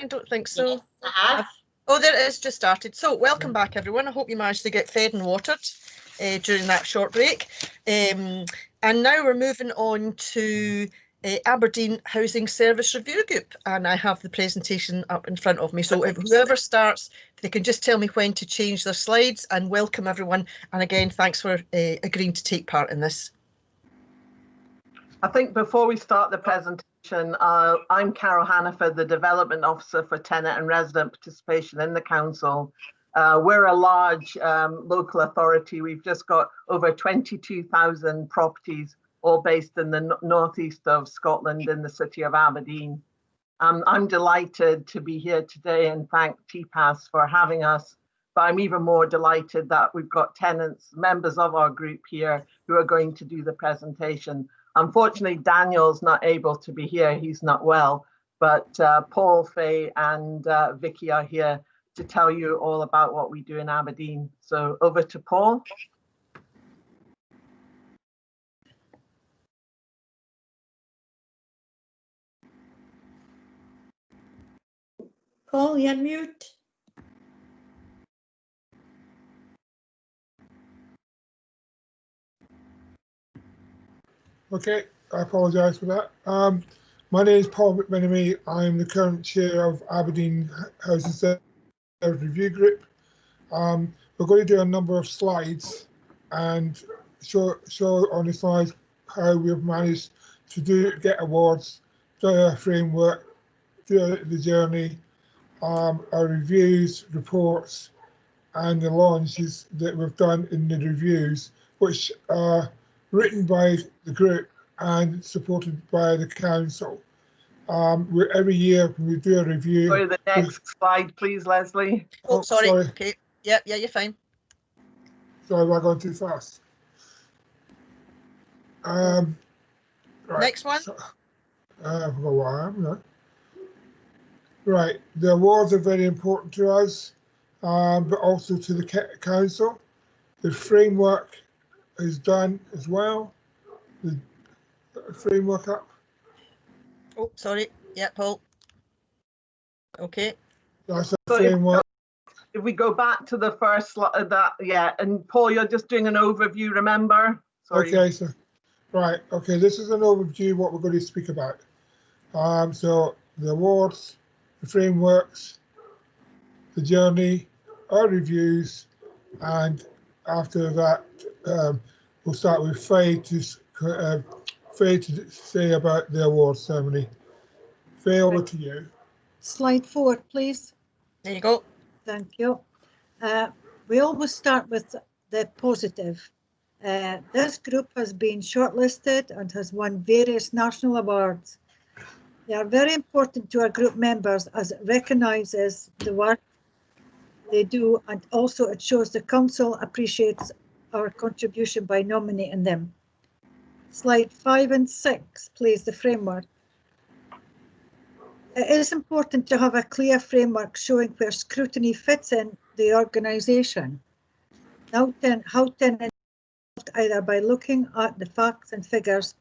I don't think so. Yes, I have. Oh, there it is, just started. So welcome back, everyone. I hope you managed to get fed and watered during that short break. And now we're moving on to Aberdeen Housing Service Review Group, and I have the presentation up in front of me. So if whoever starts, they can just tell me when to change their slides, and welcome everyone. And again, thanks for agreeing to take part in this. I think before we start the presentation, I'm Carol Hannaford, the Development Officer for Tenant and Resident Participation in the Council. We're a large local authority. We've just got over 22,000 properties, all based in the northeast of Scotland in the city of Aberdeen. I'm delighted to be here today and thank TPAS for having us. But I'm even more delighted that we've got tenants, members of our group here who are going to do the presentation. Unfortunately, Daniel's not able to be here. He's not well, but Paul, Faye and Vicky are here to tell you all about what we do in Aberdeen. So over to Paul. Paul, you're mute. Okay, I apologise for that. My name is Paul McMenemy. I'm the current chair of Aberdeen Housing Service Review Group. We're going to do a number of slides and show on the slides how we've managed to get awards, do our framework, do the journey, our reviews, reports, and the launches that we've done in the reviews, which are written by the group and supported by the council. Every year when we do a review. Sorry, the next slide, please, Leslie. Oh, sorry. Okay. Yeah, you're fine. Sorry, have I gone too fast? Right. Next one. So, I forgot what I am now. Right, the awards are very important to us, but also to the council. The framework is done as well. The framework up. Oh, sorry. Yeah, Paul. Okay. That's the So framework. if we go back to the first slide, and Paul, you're just doing an overview, remember? Sorry. Okay, so right. Okay, this is an overview of what we're going to speak about. So the awards, the frameworks, the journey, our reviews, and after that, we'll start with Faye to say about the awards ceremony. Faye, over to you. Slide 4, please. There you go. Thank you. We always start with the positive. This group has been shortlisted and has won various national awards. They are very important to our group members as it recognises the work they do, and also it shows the council appreciates our contribution by nominating them. Slide 5 and 6, please, the framework. It is important to have a clear framework showing where scrutiny fits in the organisation. How tenants, either by looking at the facts and figures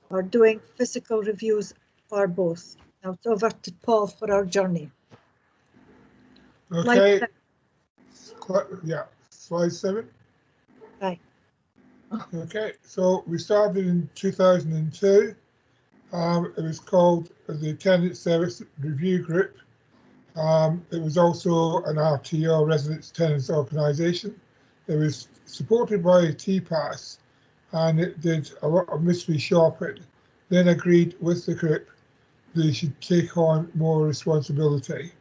or doing physical reviews or both. Now it's over to Paul for our journey. Okay. Yeah, slide 7. Right. Okay, so we started in 2002. It was called the Tenant Service Review Group. It was also an RTO, Residents Tenants Organisation. It was supported by TPAS, and it did a lot of mystery shopping, then agreed with the group they should take on more responsibility.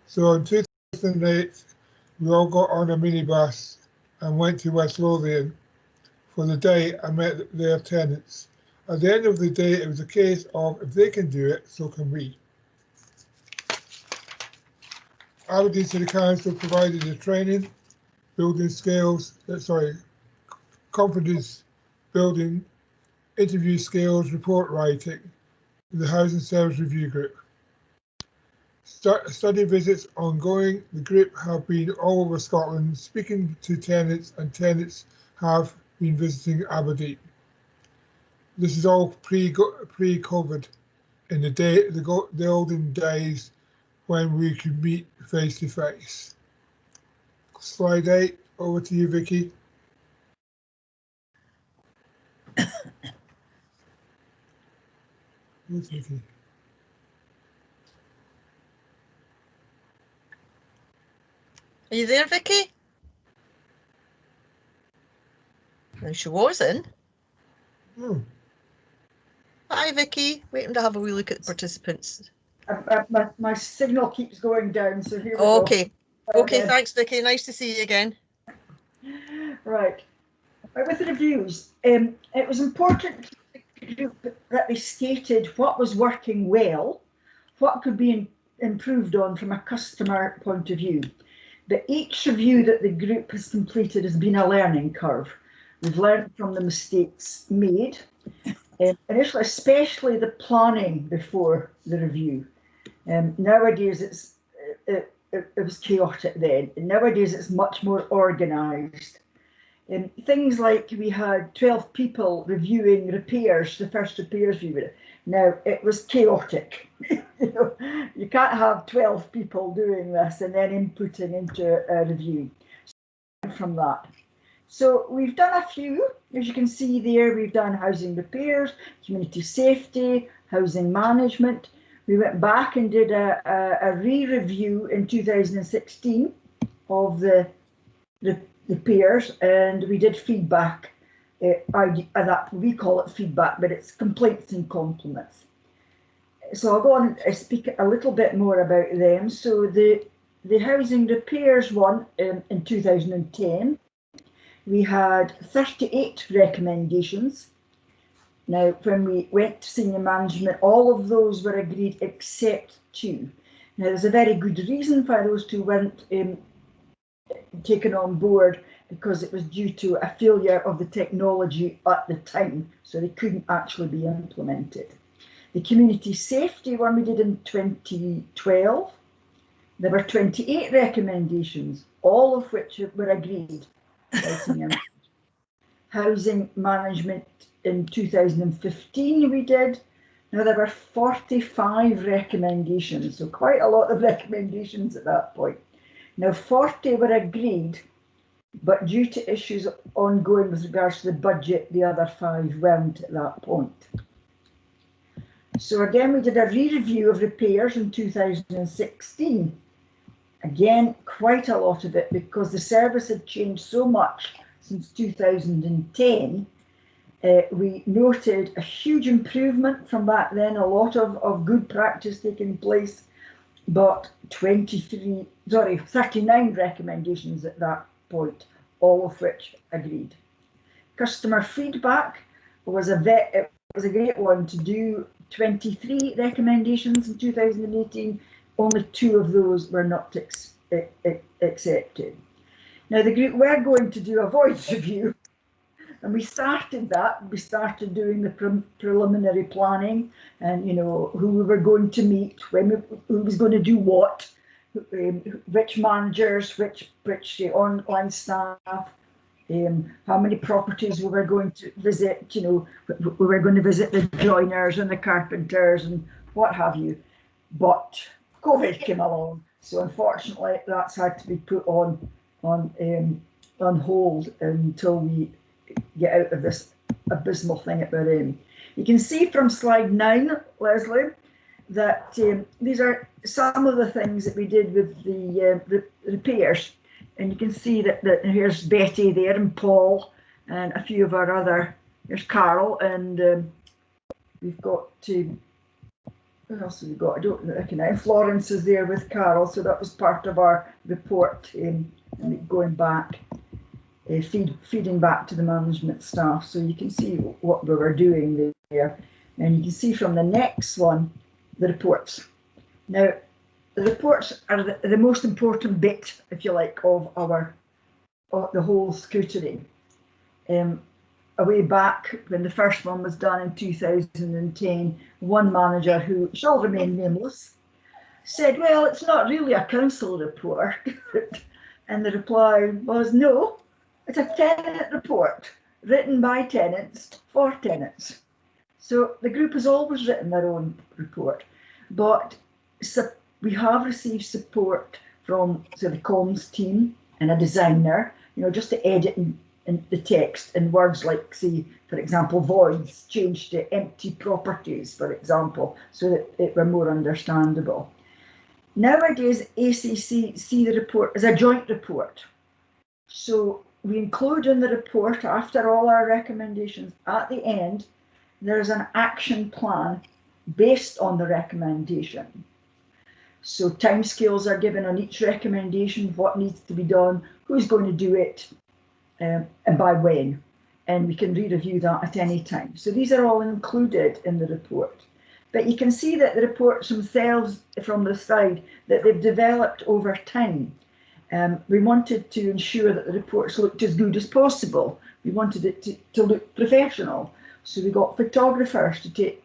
So in 2008, we all got on a minibus and went to West Lothian for the day and met their tenants. At the end of the day, it was a case of if they can do it, so can we. Aberdeen City Council provided the training, building skills, confidence building, interview skills, report writing, the Housing Service Review Group. Study visits ongoing. The group have been all over Scotland speaking to tenants, and tenants have been visiting Aberdeen. This is all pre-COVID. In the olden days, when we can meet face to face. Slide 8, over to you, Vicky. Where's Vicky? Are you there, Vicky? No, she wasn't. Oh. Hi, Vicky. Waiting to have a wee look at the participants. My signal keeps going down, so here we Okay. go. Okay, thanks, Vicky. Nice to see you again. Right. With the reviews, it was important that they stated what was working well, what could be improved on from a customer point of view. But each review that the group has completed has been a learning curve. We've learned from the mistakes made, initially, especially the planning before the review. Nowadays, it was chaotic then. Nowadays, it's much more organised. Things like we had 12 people reviewing repairs, the first repairs review. Now, it was chaotic. You can't have 12 people doing this and then inputting into a review. From that. So we've done a few, as you can see there, we've done housing repairs, community safety, housing management. We went back and did a re-review in 2016 of the repairs, and we did feedback. That we call it feedback, but it's complaints and compliments. So I'll go on and speak a little bit more about them. So the housing repairs one in 2010, we had 38 recommendations. Now, when we went to senior management, all of those were agreed except 2. Now, there's a very good reason why those 2 weren't taken on board, because it was due to a failure of the technology at the time, so they couldn't actually be implemented. The community safety one we did in 2012, there were 28 recommendations, all of which were agreed by senior management. Housing management in 2015 we did. Now there were 45 recommendations, so quite a lot of recommendations at that point. Now 40 were agreed, but due to issues ongoing with regards to the budget, the other 5 weren't at that point. So again, we did a re-review of repairs in 2016. Again, quite a lot of it, because the service had changed so much since 2010. We noted a huge improvement from back then, a lot of good practice taking place, but 39 recommendations at that point, all of which agreed. Customer feedback was a great one to do. 23 recommendations in 2018, only 2 of those were not accepted. Now the group were going to do a voice review, and we started that. We started doing the preliminary planning, and who we were going to meet, who was going to do what, which managers, which online staff, how many properties we were going to visit. We were going to visit the joiners and the carpenters and what have you. But COVID came along, so unfortunately that's had to be put on hold until we get out of this abysmal thing that we're in. You can see from slide 9, Leslie, that these are some of the things that we did with the repairs. And you can see that here's Betty there, and Paul, and a few of our other, there's Carol, and we've got, what else have we got? I don't recognise. Florence is there with Carol, so that was part of our report, and going back, feeding back to the management staff. So you can see what we were doing there. And you can see from the next one, the reports. Now, the reports are the most important bit, if you like, of the whole scrutiny. A way back when the first one was done in 2010, one manager, who shall remain nameless, said, well, it's not really a council report. And the reply was, no, it's a tenant report written by tenants for tenants. So the group has always written their own report, but We have received support from the comms team and a designer, just to edit in the text in words like, say, for example, voids, change to empty properties, for example, so that it were more understandable. Nowadays, ACC see the report as a joint report. So we include in the report, after all our recommendations, at the end, there's an action plan based on the recommendation. So timescales are given on each recommendation, what needs to be done, who's going to do it, and by when. And we can re-review that at any time. So these are all included in the report. But you can see that the reports themselves from the side, that they've developed over time. We wanted to ensure that the reports looked as good as possible. We wanted it to look professional. So we got photographers to take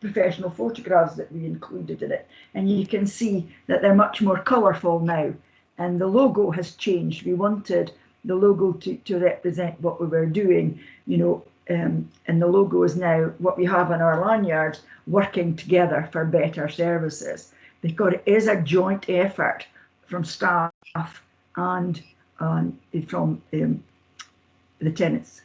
professional photographs that we included in it. And you can see that they're much more colourful now. And the logo has changed. We wanted the logo to represent what we were doing, and the logo is now what we have on our lanyards, working together for better services, because it is a joint effort from staff and from the tenants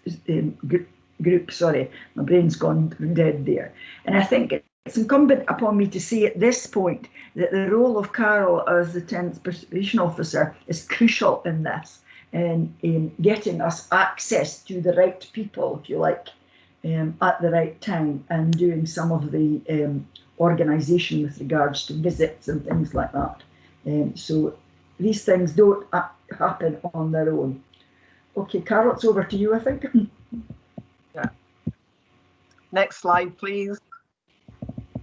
group. Sorry, my brain's gone dead there. And I think it's incumbent upon me to say at this point that the role of Carol as the Tenants Preservation Officer is crucial in this, and in getting us access to the right people, if you like, at the right time, and doing some of the organisation with regards to visits and things like that. So these things don't happen on their own. Okay, Carol, it's over to you, I think. Yeah. Next slide, please.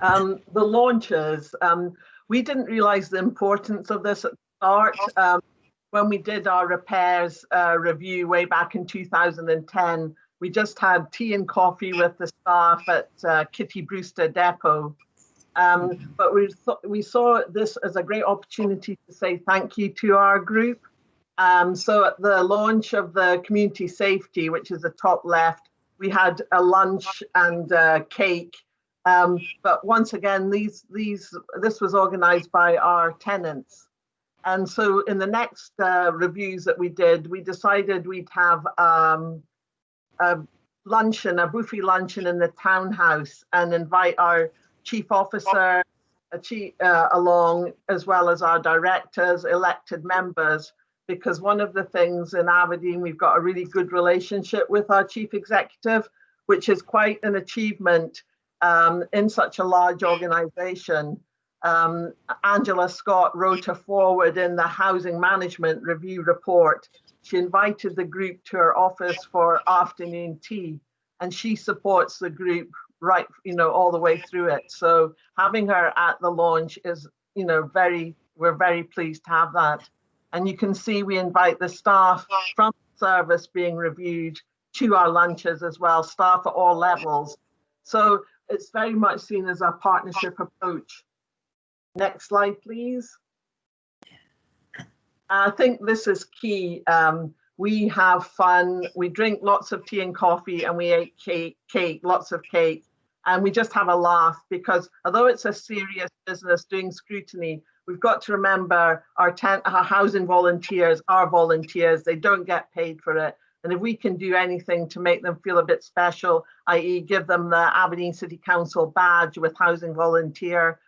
The launches. We didn't realise the importance of this at the start. When we did our repairs review way back in 2010, we just had tea and coffee with the staff at Kitty Brewster Depot. But we saw this as a great opportunity to say thank you to our group. So at the launch of the community safety, which is the top left, we had a lunch and cake. But once again, this was organised by our tenants. And so in the next reviews that we did, we decided we'd have a luncheon, a buffet luncheon in the townhouse, and invite our chief officer along, as well as our directors, elected members, because one of the things in Aberdeen, we've got a really good relationship with our chief executive, which is quite an achievement in such a large organisation. Angela Scott wrote a foreword in the Housing Management Review report. She invited the group to her office for afternoon tea, and she supports the group right, all the way through it. So having her at the launch is, we're very pleased to have that. And you can see we invite the staff from the service being reviewed to our lunches as well, staff at all levels. So it's very much seen as a partnership approach. Next slide, please. I think this is key. We have fun, we drink lots of tea and coffee, and we ate cake, lots of cake, and we just have a laugh, because although it's a serious business doing scrutiny, we've got to remember our housing volunteers are volunteers, they don't get paid for it. And if we can do anything to make them feel a bit special, i.e. give them the Aberdeen City Council badge with housing volunteer,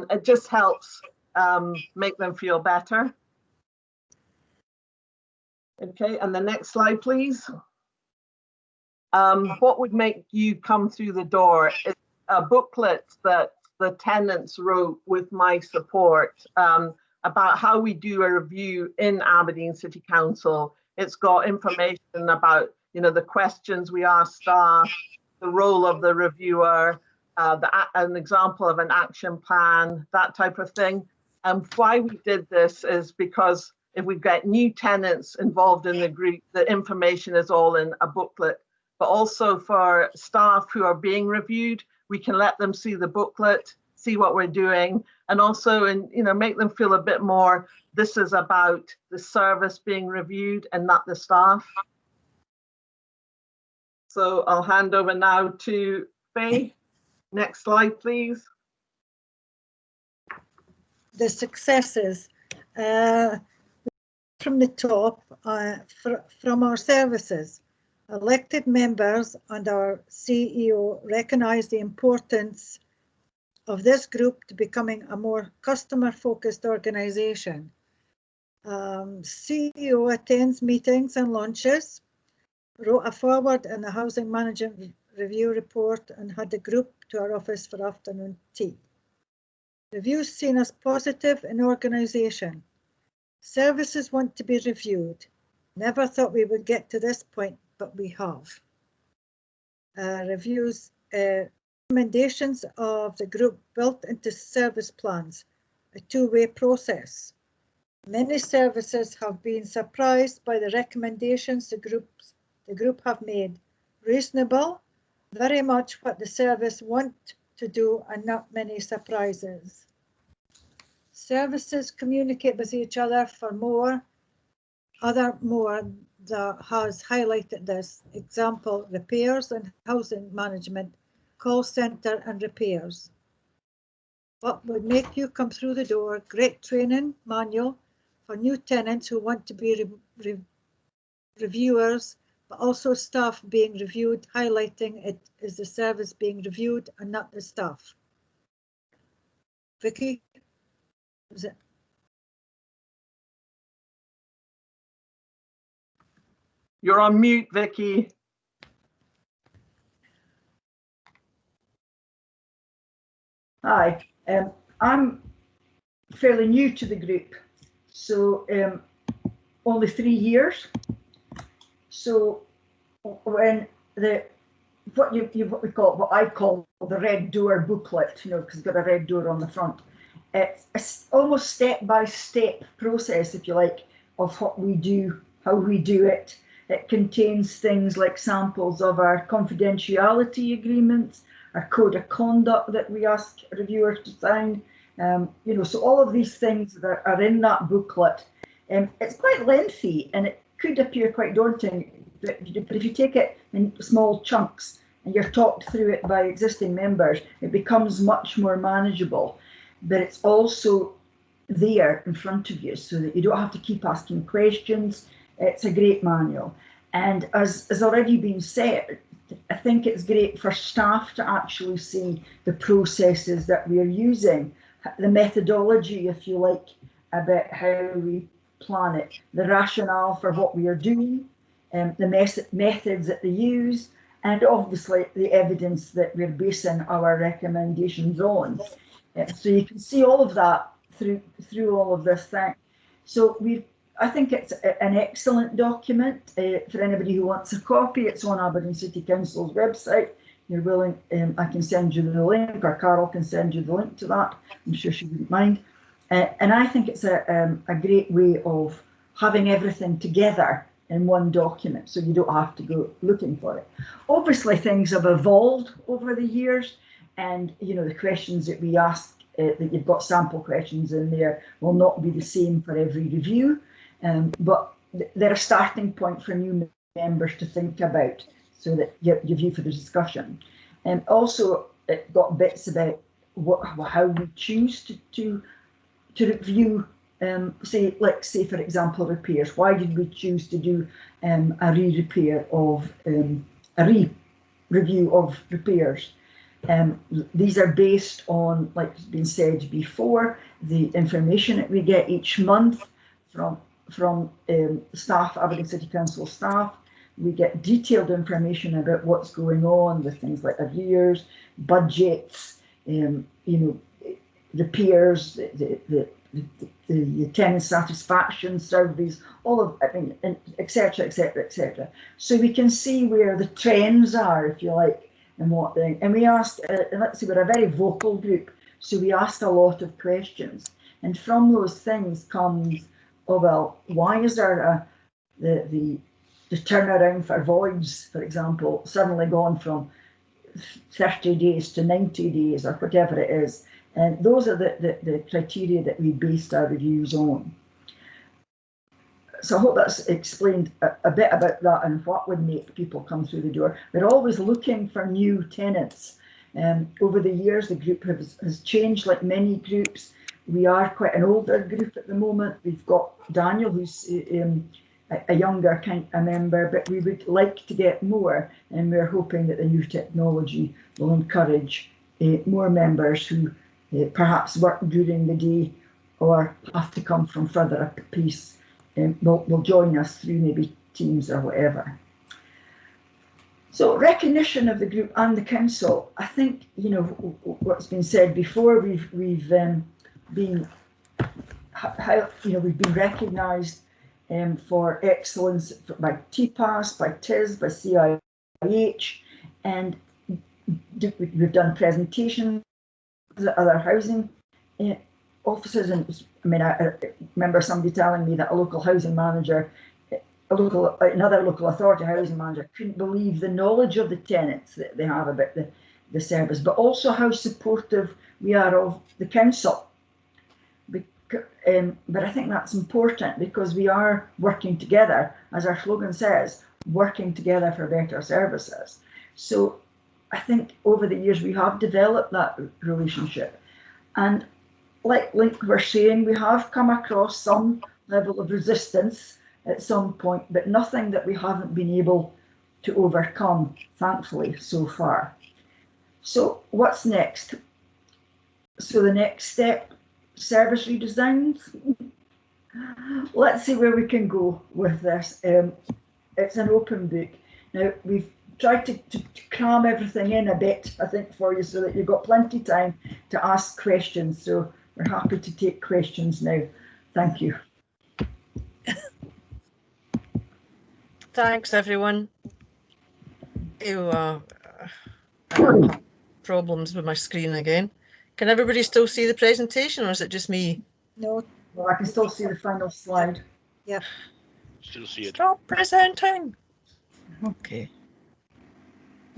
it just helps make them feel better. Okay, and the next slide, please. What would make you come through the door is a booklet that the tenants wrote with my support about how we do a review in Aberdeen City Council. It's got information about, the questions we ask staff, the role of the reviewer, an example of an action plan, that type of thing. And why we did this is because if we get new tenants involved in the group, the information is all in a booklet. But also for staff who are being reviewed, we can let them see the booklet, see what we're doing, and also make them feel a bit more, this is about the service being reviewed and not the staff. So I'll hand over now to Faye. Next slide, please. the successes from the top, from our services. Elected members and our CEO recognise the importance of this group to becoming a more customer-focused organisation. CEO attends meetings and lunches, wrote a foreword in the Housing Management Review report and had the group to our office for afternoon tea. Reviews seen as positive in organisation. Services want to be reviewed. Never thought we would get to this point, but we have. Reviews, recommendations of the group built into service plans, a two-way process. Many services have been surprised by the recommendations the group have made. Reasonable, very much what the service want to do and not many surprises. Services communicate with each other for more that has highlighted this. Example, repairs and housing management, call centre and repairs. What would make you come through the door? Great training manual for new tenants who want to be reviewers, but also staff being reviewed, highlighting it is the service being reviewed and not the staff. Vicky, was it? You're on mute, Vicky. Hi, I'm fairly new to the group, so only 3 years. So when what I call the red door booklet, you know, because it's got a red door on the front. It's almost step-by-step process, if you like, of what we do, how we do it. It contains things like samples of our confidentiality agreements, our code of conduct that we ask reviewers to sign. You know, so all of these things that are in that booklet. It's quite lengthy and it could appear quite daunting, but if you take it in small chunks and you're talked through it by existing members, it becomes much more manageable. But it's also there in front of you so that you don't have to keep asking questions. It's a great manual. And as has already been said, I think it's great for staff to actually see the processes that we're using, the methodology, if you like, about how we plan it, the rationale for what we are doing, the methods that they use, and obviously the evidence that we're basing our recommendations on. So you can see all of that through all of this thing. So I think it's an excellent document for anybody who wants a copy. It's on Aberdeen City Council's website. You're willing, I can send you the link, or Carol can send you the link to that. I'm sure she wouldn't mind. And I think it's a great way of having everything together in one document, so you don't have to go looking for it. Obviously, things have evolved over the years, and you know the questions that we ask, that you've got sample questions in there, will not be the same for every review. But they're a starting point for new members to think about, so that you view for the discussion. And also, it got bits about how we choose to review, say for example, repairs. Why did we choose to do a re-repair of a re-review of repairs? These are based on, like has been said before, the information that we get each month from staff, Aberdeen City Council staff. We get detailed information about what's going on with things like arrears, budgets, you know, repairs, the tenant satisfaction surveys, all of, I mean, etc., etc., etc. So we can see where the trends are, if you like, and what thing. And we asked, and let's see, we're a very vocal group, so we asked a lot of questions. And from those things comes, oh well, why is there the turnaround for voids, for example, suddenly gone from 30 days to 90 days or whatever it is? And those are the criteria that we based our reviews on. So I hope that's explained a bit about that and what would make people come through the door. We're always looking for new tenants. Over the years, the group has changed like many groups. we are quite an older group at the moment. We've got Daniel, who's a younger a member, but we would like to get more, and we're hoping that the new technology will encourage more members who perhaps work during the day or have to come from further up a piece, will join us through maybe Teams or whatever. So recognition of the group and the council, I think, you know, what's been said before, we've been recognised for excellence by TPAS, by TIS, by CIH, and we've done presentations at other housing offices. And I mean, I remember somebody telling me that a local housing manager, another local authority housing manager, couldn't believe the knowledge of the tenants that they have about the service, but also how supportive we are of the council. But I think that's important because we are working together, as our slogan says, working together for better services. So I think over the years we have developed that relationship. And like we're saying, we have come across some level of resistance at some point, but nothing that we haven't been able to overcome, thankfully, so far. So what's next? So the next step, service redesigns. Let's see where we can go with this. It's an open book. Now, we've tried to cram everything in a bit, I think, for you, so that you've got plenty of time to ask questions. So we're happy to take questions now. Thank you. Thanks, everyone. Problems with my screen again. Can everybody still see the presentation, or is it just me? No. Well, I can still see the final slide. Yeah. Still see it. Stop presenting. Okay.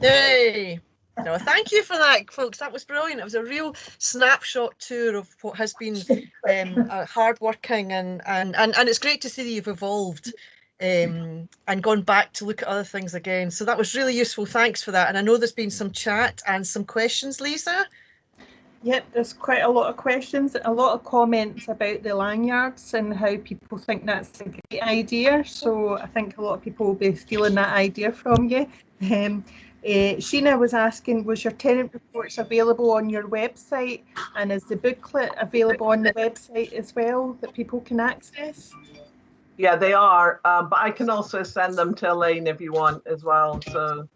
Yay. No, thank you for that, folks. That was brilliant. It was a real snapshot tour of what has been hard working, and it's great to see that you've evolved and gone back to look at other things again. So that was really useful. Thanks for that. And I know there's been some chat and some questions, Lisa. Yep, there's quite a lot of questions, a lot of comments about the lanyards and how people think that's a great idea. So I think a lot of people will be stealing that idea from you. Sheena was asking, was your tenant reports available on your website, and is the booklet available on the website as well that people can access? Yeah, they are, but I can also send them to Elaine if you want as well. So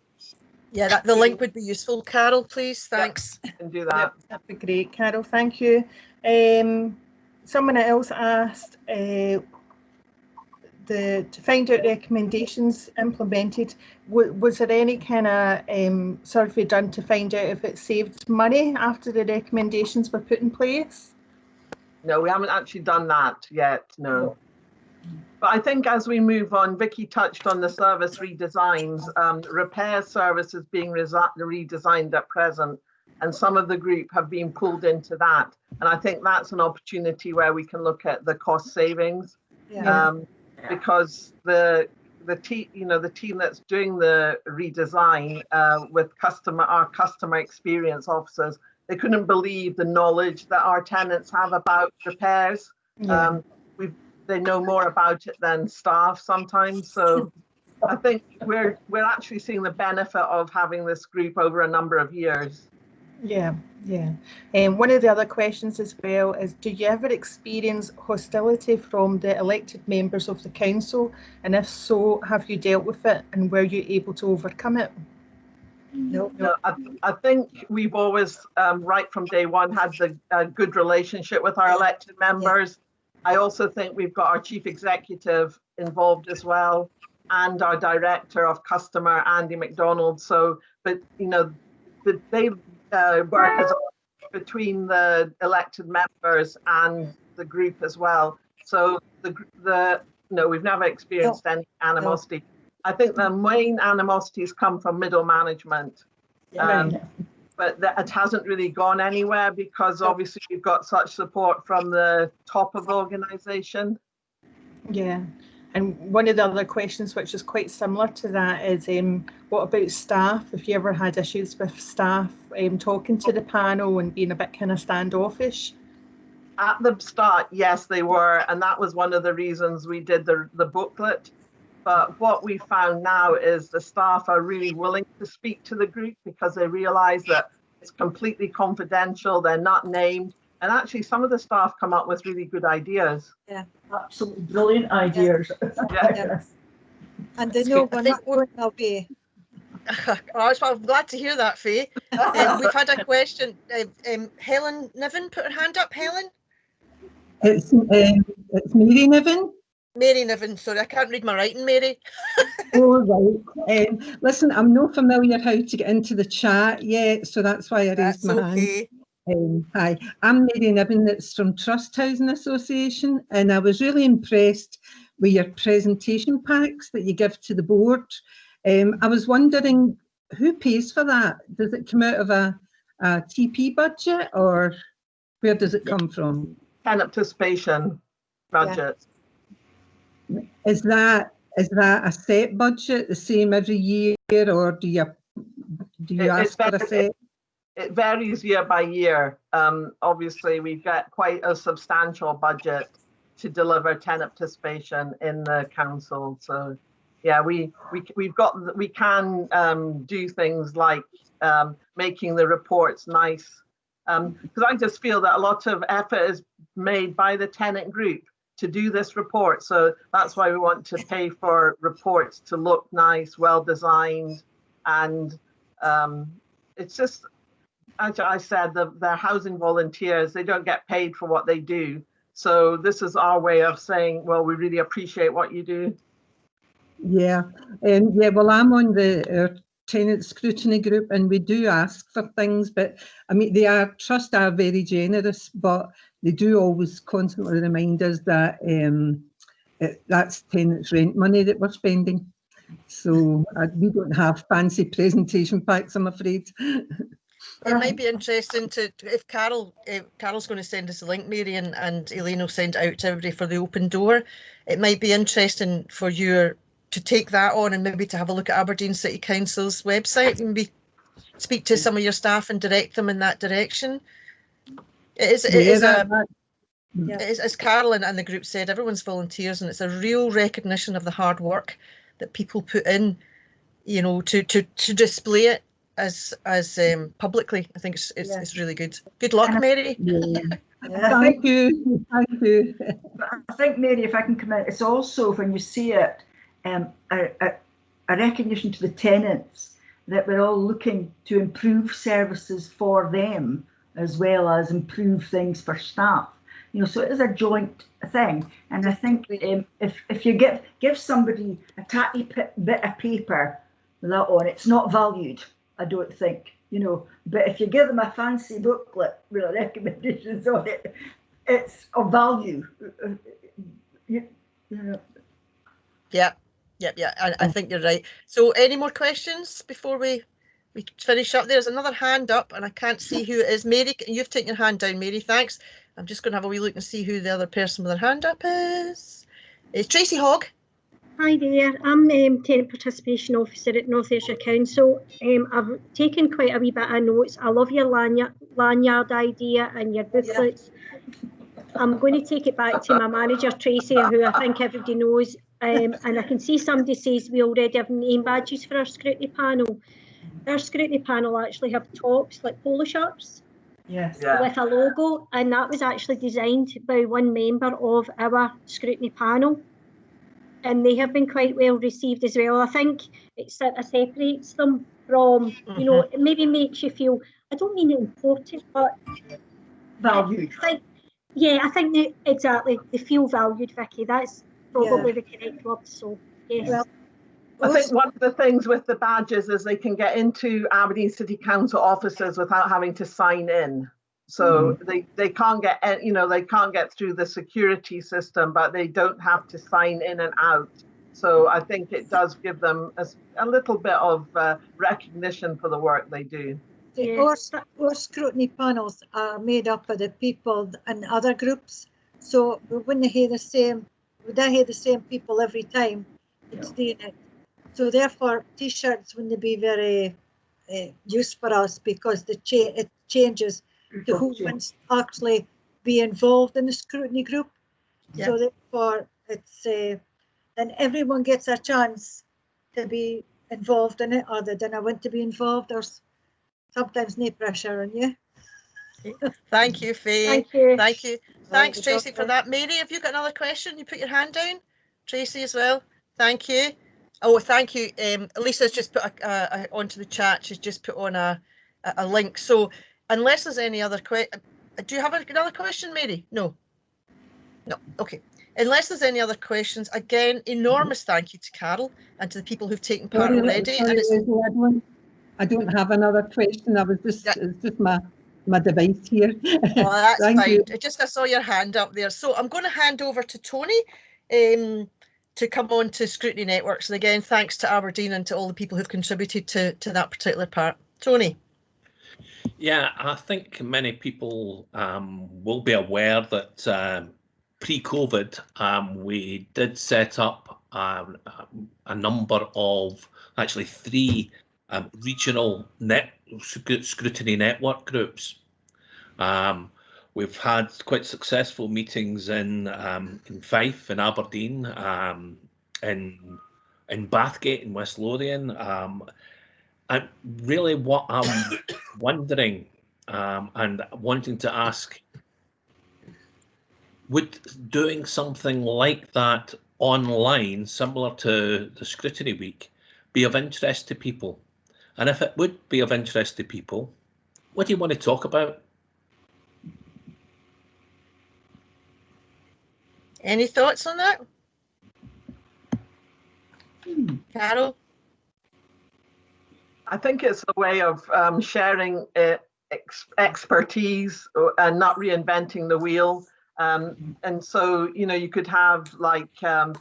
yeah, the link would be useful. Carol, please. Thanks. I can do that. That'd be great, Carol. Thank you. Someone else asked to find out recommendations implemented. Was there any kind of survey done to find out if it saved money after the recommendations were put in place? No, we haven't actually done that yet. No. But I think as we move on, Vicky touched on the service redesigns, repair services being redesigned at present, and some of the group have been pulled into that. And I think that's an opportunity where we can look at the cost savings, because the team that's doing the redesign with our customer experience officers, they couldn't believe the knowledge that our tenants have about repairs. Yeah. They know more about it than staff sometimes. So I think we're actually seeing the benefit of having this group over a number of years. Yeah. And one of the other questions as well is, do you ever experience hostility from the elected members of the council? And if so, have you dealt with it, and were you able to overcome it? No, I think we've always, right from day one, had a good relationship with our elected members. I also think we've got our chief executive involved as well, and our director of customer, Andy McDonald. So, but they work as between the elected members and the group as well. So we've never experienced any animosity. No. I think the main animosities come from middle management. But it hasn't really gone anywhere because obviously we've got such support from the top of the organisation. Yeah, and one of the other questions which is quite similar to that is what about staff? Have you ever had issues with staff talking to the panel and being a bit kind of standoffish? At the start, yes, they were, and that was one of the reasons we did the booklet. But what we found now is the staff are really willing to speak to the group because they realize that it's completely confidential, they're not named, and actually some of the staff come up with really good ideas. Yeah, Absolutely brilliant ideas. Yeah. and they know we're not going away. I'm glad to hear that, Faye. We've had a question. Helen Niven put her hand up. Helen? It's Mary Niven. Mary Niven, sorry, I can't read my writing, Mary. Oh, right. Listen, I'm not familiar how to get into the chat yet, so that's why I raised my hand. Hi, I'm Mary Niven, it's from Trust Housing Association, and I was really impressed with your presentation packs that you give to the board. I was wondering, who pays for that? Does it come out of a TP budget, or where does it come from? Tenant participation budget. Is that a set budget, the same every year, or do you ask for a set? It varies year by year. Obviously, we've got quite a substantial budget to deliver tenant participation in the council. So, yeah, we can do things like making the reports nice. Because I just feel that a lot of effort is made by the tenant group to do this report. So that's why we want to pay for reports to look nice, well designed, and it's just, as I said, the housing volunteers, they don't get paid for what they do. So this is our way of saying, well, we really appreciate what you do. Yeah, yeah. Well, I'm on the tenant scrutiny group, and we do ask for things, but I mean, Trust are very generous, but they do always constantly remind us that that's tenants' rent money that we're spending. So we don't have fancy presentation packs, I'm afraid. It might be interesting if Carol's going to send us a link, Mary, and Elaine will send it out to everybody for the open door. It might be interesting for you to take that on and maybe to have a look at Aberdeen City Council's website and maybe speak to some of your staff and direct them in that direction. As Carol and the group said, everyone's volunteers, and it's a real recognition of the hard work that people put in, you know, to display it as publicly. I think it's really good. Good luck, Mary. Thank you. Thank you. I think, Mary, if I can come in, it's also, when you see it, a recognition to the tenants that we're all looking to improve services for them as well as improve things for staff. You know, so it is a joint thing. And I think if you give somebody a tatty bit of paper with that on, it's not valued, I don't think, you know. But if you give them a fancy booklet with recommendations on it, it's of value. You know. Yeah. I think you're right. So, any more questions before we finish up? There's another hand up, and I can't see who it is. Mary, you've taken your hand down, Mary. Thanks. I'm just going to have a wee look and see who the other person with their hand up is. It's Tracy Hogg. Hi there, I'm Tenant Participation Officer at North Ayrshire Council. I've taken quite a wee bit of notes. I love your lanyard idea and your booklets. I'm going to take it back to my manager, Tracy, who I think everybody knows. And I can see somebody says we already have name badges for our scrutiny panel. Our scrutiny panel actually have tops like polo shirts. Yes. With a logo, and that was actually designed by one member of our scrutiny panel. And they have been quite well received as well. I think it sort of separates them from, you know, it maybe makes you feel, I don't mean important, but valued. I think exactly, they feel valued, Vicky. That's probably the correct word. So, yes. Well, I think one of the things with the badges is they can get into Aberdeen City Council offices without having to sign in. So they can't get, you know, they can't get through the security system, but they don't have to sign in and out. So I think it does give them a little bit of recognition for the work they do. Our scrutiny panels are made up of the people in other groups, so we wouldn't hear the same. We don't hear the same people every time it's doing it. So therefore, T-shirts wouldn't be very useful for us because it changes to who wants actually be involved in the scrutiny group. Yeah. So therefore, it's then everyone gets a chance to be involved in it, or they don't want to be involved. There's sometimes no pressure on you. Thank you, Faye. Thank you. Thank you. Thanks, Right, Tracy, for okay. that. Mary, have you got another question? You put your hand down. Tracy as well. Thank you. Oh, thank you. Lisa's just put onto the chat. She's just put on a link. So unless there's any other question, do you have another question, Mary? No. No. Okay. Unless there's any other questions, again, enormous thank you to Carol and to the people who've taken part already. Sorry, Leslie, I don't have another question. I was just, it's just my device here. Oh, that's Thank fine. you. I saw your hand up there. So I'm going to hand over to Tony to come on to Scrutiny Networks. And again, thanks to Aberdeen and to all the people who've contributed to that particular part. Tony. Yeah, I think many people will be aware that pre-COVID, we did set up a number of, actually 3 regional scrutiny network groups. We've had quite successful meetings in Fife, in Aberdeen, in Bathgate, in West Lothian. And really what I'm wondering and wanting to ask, would doing something like that online, similar to the Scrutiny Week, be of interest to people? And if it would be of interest to people, what do you want to talk about? Any thoughts on that? Carol? I think it's a way of sharing expertise and not reinventing the wheel. And so, you know, you could have like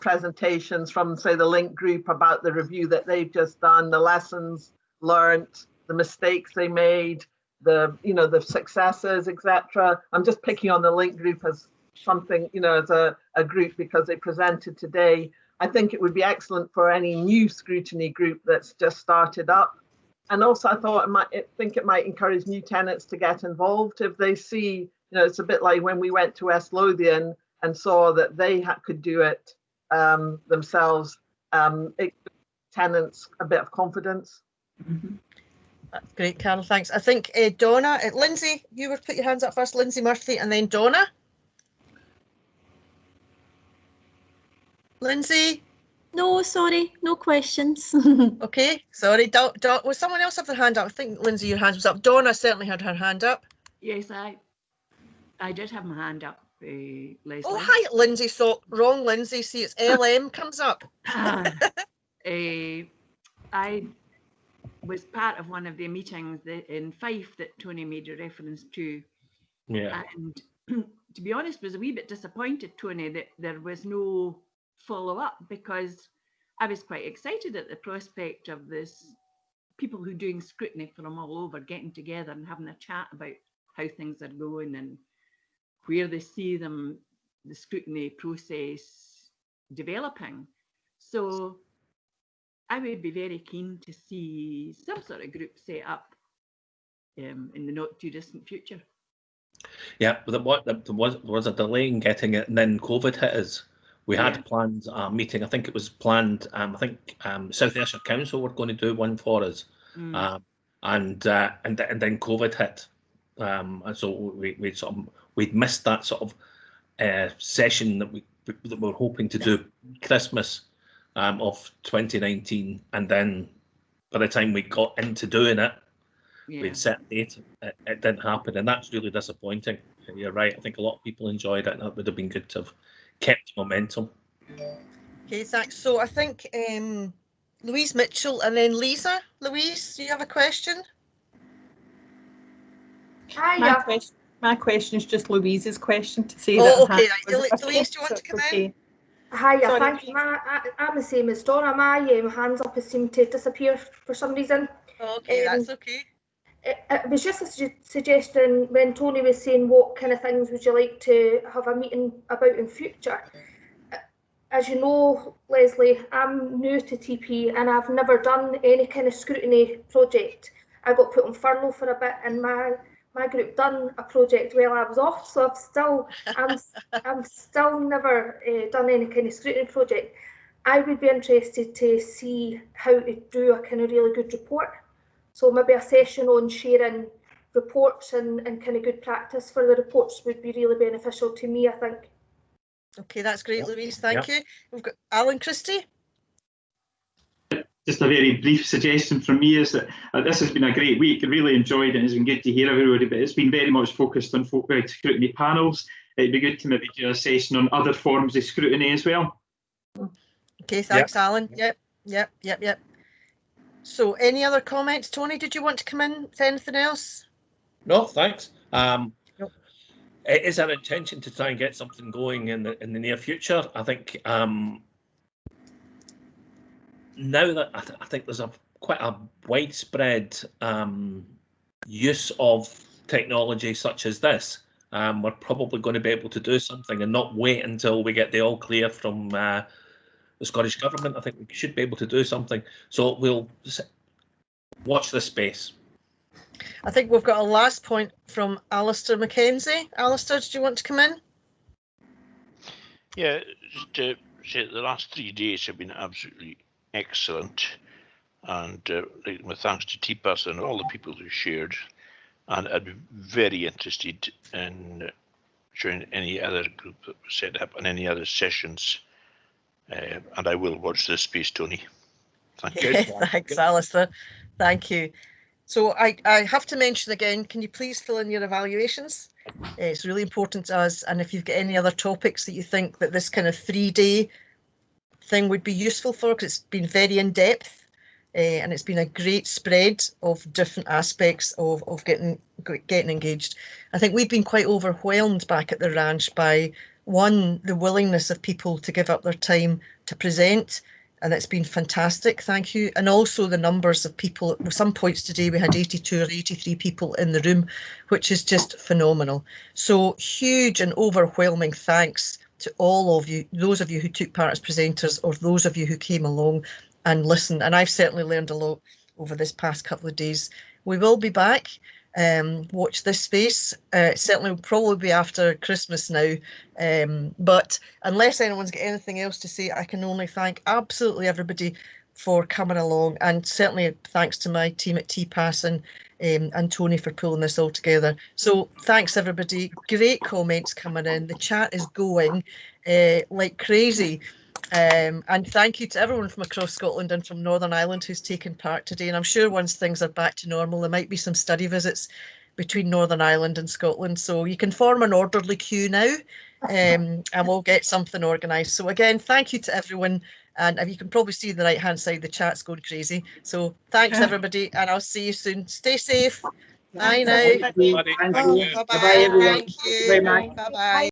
presentations from, say, the Link group about the review that they've just done, the lessons learned, the mistakes they made, the, you know, the successes, etc. I'm just picking on the Link group as something, you know, as a group because they presented today. I think it would be excellent for any new scrutiny group that's just started up. And also, I thought it might encourage new tenants to get involved if they see, you know, it's a bit like when we went to West Lothian and saw that they could do it themselves. It gives tenants a bit of confidence. Mm-hmm. That's great, Carol. Thanks. I think Donna, Lindsay, you were put your hands up first. Lindsay Murphy, and then Donna. Lindsay. No, sorry, no questions. Okay, sorry. Was someone else have their hand up? I think Lindsay, your hand was up. Donna certainly had her hand up. Yes, I did have my hand up, Leslie. Oh, hi, Lindsay. So wrong, Lindsay. See, it's LM comes up. I was part of one of the meetings in Fife that Tony made a reference to. Yeah. And to be honest, was a wee bit disappointed, Tony, that there was no follow-up, because I was quite excited at the prospect of this people who are doing scrutiny from all over getting together and having a chat about how things are going and where they see the scrutiny process developing. So I would be very keen to see some sort of group set up in the not too distant future. Yeah, but there was a delay in getting it, and then COVID hit us. We had planned a meeting. I think it was planned. I think South Ayrshire Council were going to do one for us, and then COVID hit, and so we'd missed that sort of session that we were hoping to do Christmas of 2019, and then by the time we got into doing it, we'd set a date. It didn't happen, and that's really disappointing. You're right. I think a lot of people enjoyed it, and it would have been good to have kept momentum. Okay, thanks. So I think Louise Mitchell and then Lisa. Louise, do you have a question? My question is just Louise's question to say that. Okay, Louise, do you want to come in? Hiya, thank you. I'm the same as Donna. My hands up seem to disappear for some reason. Okay, that's okay. It was just a suggestion when Tony was saying what kind of things would you like to have a meeting about in future. As you know, Leslie, I'm new to TP and I've never done any kind of scrutiny project. I got put on furlough for a bit and my group done a project while I was off, so I'm still never done any kind of scrutiny project. I would be interested to see how to do a kind of really good report. So maybe a session on sharing reports and kind of good practice for the reports would be really beneficial to me, I think. Okay, that's great, Louise. Thank you. We've got Alan Christie. Just a very brief suggestion from me is that this has been a great week. I really enjoyed it, and it's been good to hear everybody, but it's been very much focused on scrutiny panels. It'd be good to maybe do a session on other forms of scrutiny as well. Okay, thanks, Alan. Yep. So any other comments? Tony, did you want to come in with anything else? No, thanks. Nope. It is our intention to try and get something going in the near future. I think now that I think there's quite a widespread use of technology such as this, we're probably going to be able to do something and not wait until we get the all clear from the Scottish Government. I think we should be able to do something. So we'll watch this space. I think we've got a last point from Alistair Mackenzie. Alistair, did you want to come in? Yeah, just to say the last 3 days have been absolutely excellent, and with thanks to TPAS and all the people who shared, and I'd be very interested in joining any other group that was set up and any other sessions, and I will watch this space, Tony. Thank you. Thanks, Alistair. Thank you. So I have to mention again, can you please fill in your evaluations? It's really important to us, and if you've got any other topics that you think that this kind of 3-day thing would be useful for, because it's been very in-depth and it's been a great spread of different aspects of getting engaged. I think we've been quite overwhelmed back at the ranch by, one, the willingness of people to give up their time to present, and it's been fantastic, thank you. And also the numbers of people. At some points today we had 82 or 83 people in the room, which is just phenomenal. So huge and overwhelming thanks to all of you, those of you who took part as presenters or those of you who came along and listened. And I've certainly learned a lot over this past couple of days. We will be back. Watch this space. Certainly will probably be after Christmas now, but unless anyone's got anything else to say, I can only thank absolutely everybody for coming along, and certainly thanks to my team at TPAS and Tony for pulling this all together. So thanks everybody, great comments coming in, the chat is going like crazy. And thank you to everyone from across Scotland and from Northern Ireland who's taken part today. And I'm sure once things are back to normal, there might be some study visits between Northern Ireland and Scotland. So you can form an orderly queue now, and we'll get something organised. So again, thank you to everyone. And you can probably see the right-hand side, the chat's going crazy. So thanks everybody, and I'll see you soon. Stay safe. Bye now. Thank you. Bye-bye. Bye-bye, everyone. Thank you. Thank you very much. Bye-bye.